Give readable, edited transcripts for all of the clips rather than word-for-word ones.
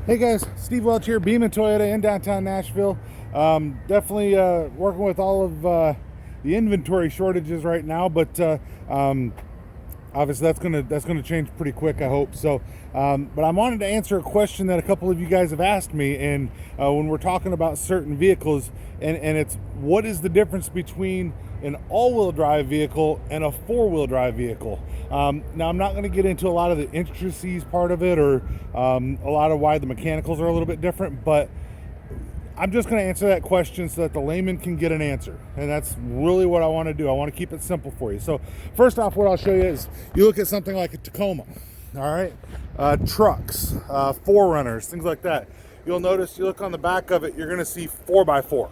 Hey guys, Steve Welch here, Beaman Toyota in downtown Nashville. Definitely working with all of the inventory shortages right now, but obviously that's gonna change pretty quick, I hope. So, but I wanted to answer a question that a couple of you guys have asked me, and when we're talking about certain vehicles, and it's what is the difference between an all-wheel drive vehicle and a four-wheel drive vehicle. Now, I'm not going to get into a lot of the intricacies part of it, or a lot of why the mechanicals are a little bit different, but I'm just going to answer that question so that the layman can get an answer. And that's really what I want to do. I want to keep it simple for you. So first off, what I'll show you is you look at something like a Tacoma, all right? Trucks, 4Runners, things like that. You'll notice, you look on the back of it, you're going to see 4x4.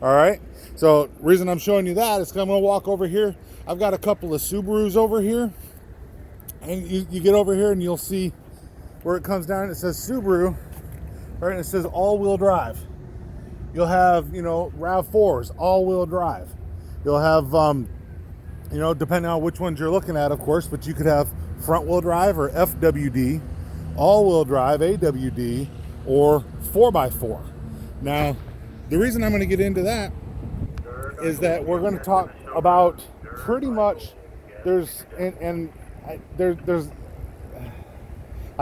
All right, so reason I'm showing you that is because I'm going to walk over here. I've got a couple of Subarus over here, and you get over here and you'll see where it comes down. It says Subaru, right, and it says all-wheel drive. You'll have, RAV4s, all-wheel drive. You'll have, depending on which ones you're looking at, of course, but you could have front-wheel drive or FWD, all-wheel drive, AWD, or 4x4. Now, the reason I'm going to get into that is that we're going to talk about pretty much there's I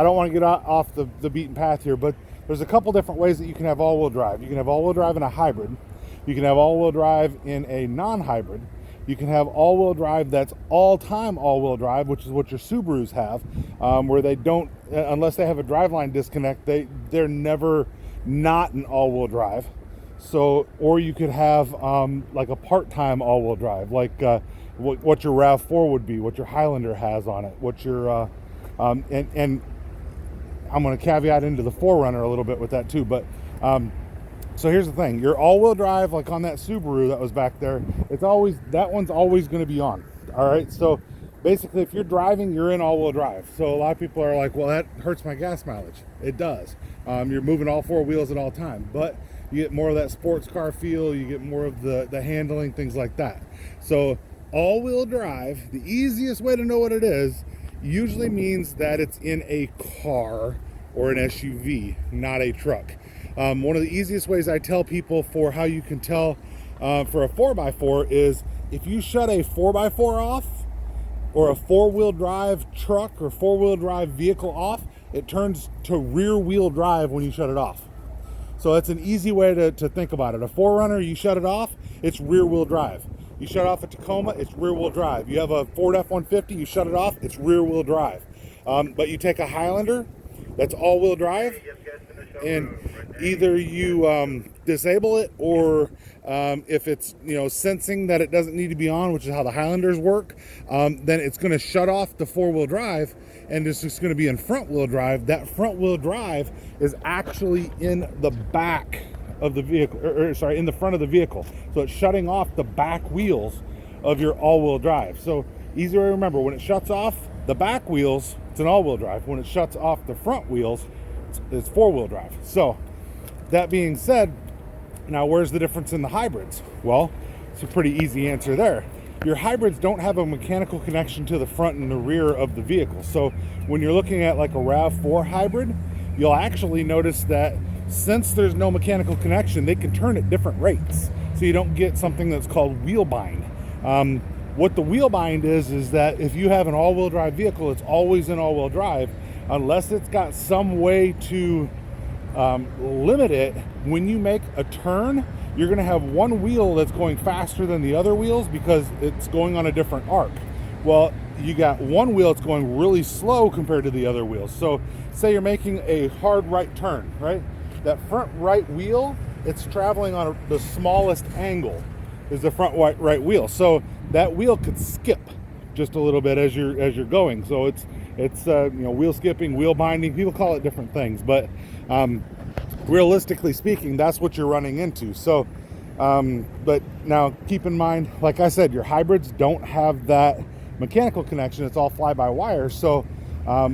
don't want to get off the beaten path here, but there's a couple different ways that you can have all-wheel drive. You can have all-wheel drive in a hybrid. You can have all-wheel drive in a non-hybrid. You can have all-wheel drive that's all-time all-wheel drive, which is what your Subarus have, where they don't, unless they have a driveline disconnect, they're never not an all-wheel drive. So, or you could have like a part-time all-wheel drive, like what your RAV4 would be, what your Highlander has on it, what your and I'm going to caveat into the 4Runner a little bit with that too. But so here's the thing: your all-wheel drive, like on that Subaru that was back there, that one's always going to be on. All right, so basically, if you're driving, you're in all-wheel drive. So a lot of people are like, well, that hurts my gas mileage. It does. You're moving all four wheels at all time, but you get more of that sports car feel, you get more of the handling, things like that. So all-wheel drive, the easiest way to know what it is, usually means that it's in a car or an SUV, not a truck. One of the easiest ways I tell people for how you can tell for a 4x4 is if you shut a 4x4 off, or a four-wheel drive truck or four-wheel drive vehicle off, it turns to rear-wheel drive when you shut it off. So that's an easy way to think about it. A 4Runner, you shut it off, it's rear-wheel drive. You shut off a Tacoma, it's rear-wheel drive. You have a Ford F-150, you shut it off, it's rear-wheel drive. But you take a Highlander, that's all-wheel drive, and either you disable it, or if it's sensing that it doesn't need to be on, which is how the Highlanders work, then it's going to shut off the four-wheel drive, and it's just going to be in front-wheel drive. That front-wheel drive is actually in the back of the vehicle, in the front of the vehicle. So it's shutting off the back wheels of your all-wheel drive. So easy to remember: when it shuts off the back wheels, it's an all-wheel drive. When it shuts off the front wheels, it's four-wheel drive. So that being said, now where's the difference in the hybrids? Well, it's a pretty easy answer there. Your hybrids don't have a mechanical connection to the front and the rear of the vehicle. So when you're looking at like a RAV4 hybrid, you'll actually notice that since there's no mechanical connection, they can turn at different rates. So you don't get something that's called wheel bind. What the wheel bind is that if you have an all-wheel drive vehicle, it's always in all-wheel drive, unless it's got some way to limit it. When you make a turn, you're going to have one wheel that's going faster than the other wheels because it's going on a different arc. Well, you got one wheel that's going really slow compared to the other wheels. So say you're making a hard right turn, right? That front right wheel, it's traveling on the smallest angle is the front right wheel. So that wheel could skip just a little bit as you're going. So it's wheel skipping, wheel binding. People call it different things, but realistically speaking, that's what you're running into. So, but now keep in mind, like I said, your hybrids don't have that mechanical connection. It's all fly-by-wire. So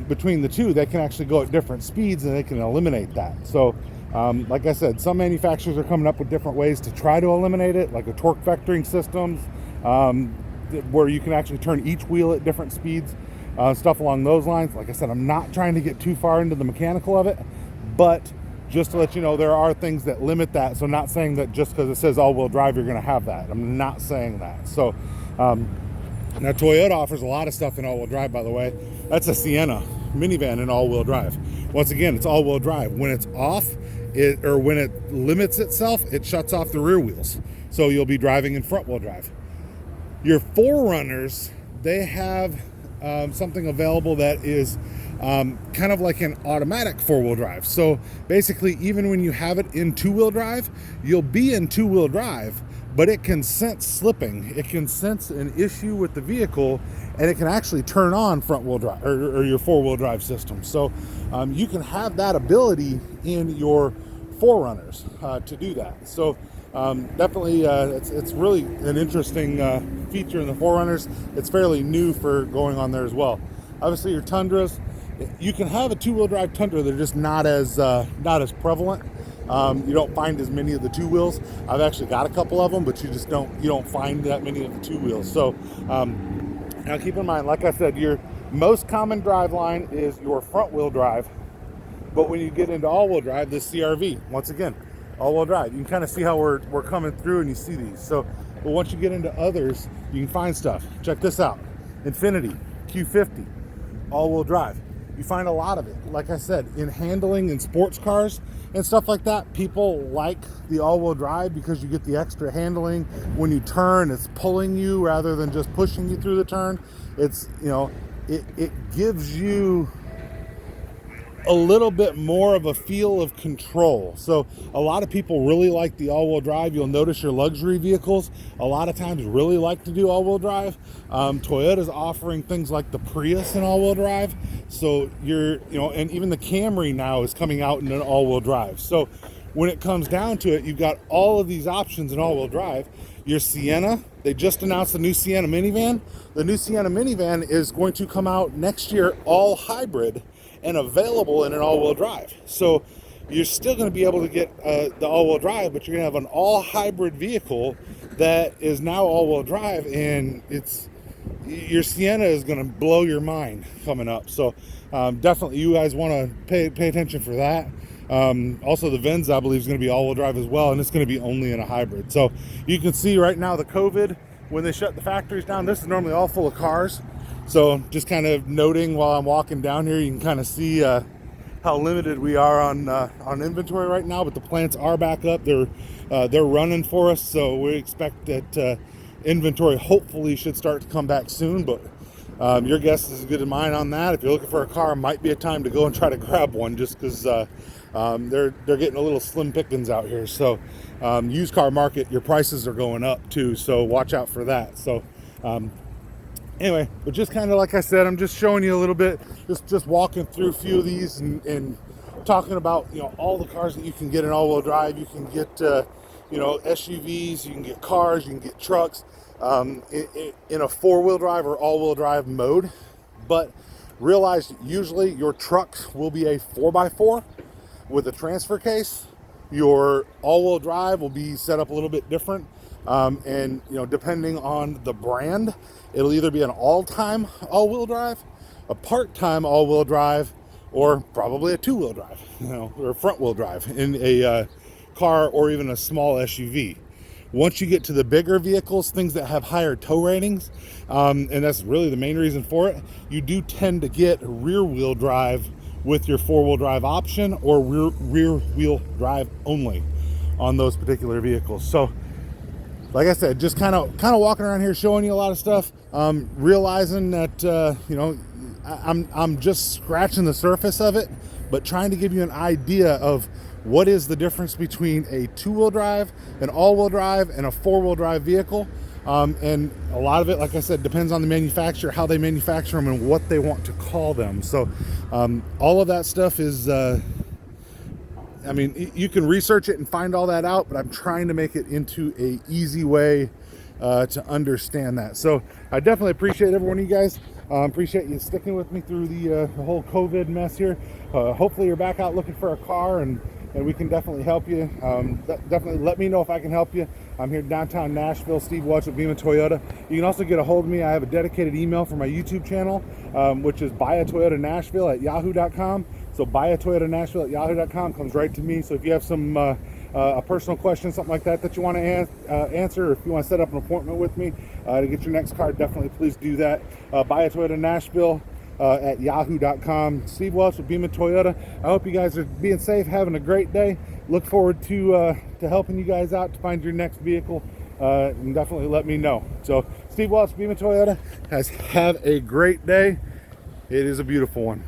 between the two, they can actually go at different speeds, and they can eliminate that. So like I said, some manufacturers are coming up with different ways to try to eliminate it, like a torque vectoring systems, where you can actually turn each wheel at different speeds, stuff along those lines. Like I said, I'm not trying to get too far into the mechanical of it, But just to let you know, there are things that limit that. So not saying that just because it says all-wheel drive, you're going to have that. I'm not saying that. So now Toyota offers a lot of stuff in all-wheel drive, by the way. That's a Sienna Minivan in all-wheel drive. Once again, it's all-wheel drive. When it's off, or when it limits itself, it shuts off the rear wheels. So you'll be driving in front-wheel drive. Your 4Runners, they have something available that is kind of like an automatic 4-wheel drive. So basically, even when you have it in 2-wheel drive, you'll be in 2-wheel drive, but it can sense slipping. It can sense an issue with the vehicle, and it can actually turn on front-wheel drive or your 4-wheel drive system. So you can have that ability in your 4Runners to do that. So definitely, it's really an interesting feature in the 4Runners. It's fairly new for going on there as well. Obviously, your Tundras, you can have a 2-wheel drive Tundra. They're just not as prevalent. You don't find as many of the 2 wheels. I've actually got a couple of them, but you don't find that many of the 2 wheels. So now keep in mind, like I said, your most common drive line is your front wheel drive. But when you get into all-wheel drive, this CRV, once again, all-wheel drive. You can kind of see how we're coming through, and you see these. So, but once you get into others, you can find stuff. Check this out. Infiniti Q50, all-wheel drive. You find a lot of it. Like I said, in handling in sports cars and stuff like that, people like the all-wheel drive because you get the extra handling. When you turn, it's pulling you rather than just pushing you through the turn. It's, it gives you a little bit more of a feel of control. So a lot of people really like the all-wheel drive. You'll notice your luxury vehicles a lot of times really like to do all-wheel drive. Toyota's offering things like the Prius in all-wheel drive. So and even the Camry now is coming out in an all-wheel drive. So when it comes down to it, you've got all of these options in all-wheel drive. Your Sienna, they just announced the new Sienna Minivan. The new Sienna Minivan is going to come out next year, all hybrid and available in an all-wheel drive. So you're still going to be able to get the all-wheel drive, but you're going to have an all-hybrid vehicle that is now all-wheel drive, and your Sienna is going to blow your mind coming up. So definitely, you guys want to pay attention for that. Also, the Venza, I believe, is going to be all-wheel drive as well, and it's going to be only in a hybrid. So you can see right now the COVID, when they shut the factories down, this is normally all full of cars. So just kind of noting while I'm walking down here, you can kind of see how limited we are on inventory right now. But the plants are back up; they're running for us. So we expect that inventory hopefully should start to come back soon. But your guess is as good as mine on that. If you're looking for a car, it might be a time to go and try to grab one, just because they're getting a little slim pickings out here. So used car market, your prices are going up too. So watch out for that. So. Anyway, but just kind of like I said, I'm just showing you a little bit, just walking through a few of these and talking about, all the cars that you can get in all-wheel drive. You can get, SUVs, you can get cars, you can get trucks in a 4-wheel drive or all-wheel drive mode. But realize usually your truck will be a 4x4 with a transfer case. Your all-wheel drive will be set up a little bit different. And depending on the brand, it'll either be an all-time all-wheel drive, a part-time all-wheel drive, or probably a 2-wheel drive, or a front-wheel drive in a car or even a small SUV. Once you get to the bigger vehicles, things that have higher tow ratings, and that's really the main reason for it, you do tend to get rear-wheel drive with your 4-wheel drive option or rear-wheel drive only on those particular vehicles. So like I said, just kind of walking around here showing you a lot of stuff, realizing that I'm just scratching the surface of it, but trying to give you an idea of what is the difference between a 2-wheel drive, an all-wheel drive, and a 4-wheel drive vehicle. And a lot of it, like I said, depends on the manufacturer, how they manufacture them, and what they want to call them. So all of that stuff is you can research it and find all that out, but I'm trying to make it into a easy way to understand that. So I definitely appreciate every one of you guys. Appreciate you sticking with me through the whole COVID mess here. Hopefully you're back out looking for a car, and we can definitely help you. Definitely let me know if I can help you. I'm here in downtown Nashville, Steve Welch with Beaman Toyota. You can also get a hold of me. I have a dedicated email for my YouTube channel, which is buyatoyotanashville@yahoo.com. So buy a Toyota Nashville at yahoo.com comes right to me. So if you have some a personal question, something like that you want to answer, or if you want to set up an appointment with me to get your next car, definitely please do that. Buy a Toyota Nashville at yahoo.com. Steve Welch with Beaman Toyota. I hope you guys are being safe, having a great day. Look forward to helping you guys out to find your next vehicle, and definitely let me know. So Steve Welch, Beaman Toyota, have a great day. It is a beautiful one.